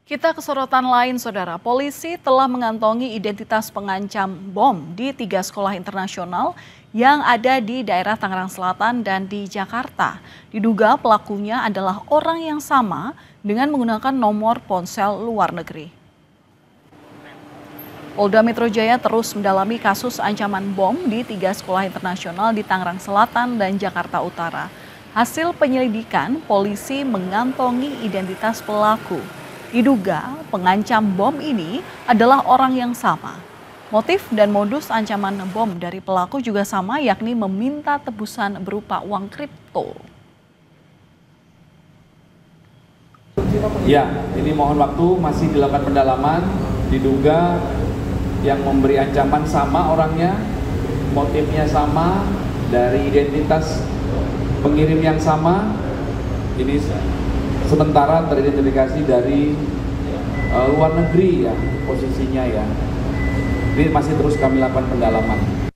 Kita ke sorotan lain, Saudara. Polisi telah mengantongi identitas pengancam bom di 3 sekolah internasional yang ada di daerah Tangerang Selatan dan di Jakarta. Diduga pelakunya adalah orang yang sama dengan menggunakan nomor ponsel luar negeri. Polda Metro Jaya terus mendalami kasus ancaman bom di 3 sekolah internasional di Tangerang Selatan dan Jakarta Utara. Hasil penyelidikan, polisi mengantongi identitas pelaku. Diduga pengancam bom ini adalah orang yang sama. Motif dan modus ancaman bom dari pelaku juga sama, yakni meminta tebusan berupa uang kripto. Ya, ini mohon waktu, masih dilakukan pendalaman. Diduga yang memberi ancaman sama orangnya, motifnya sama, dari identitas pengirim yang sama. Ini sementara teridentifikasi dari luar negeri ya posisinya ya. Ini masih terus kami lakukan pendalaman.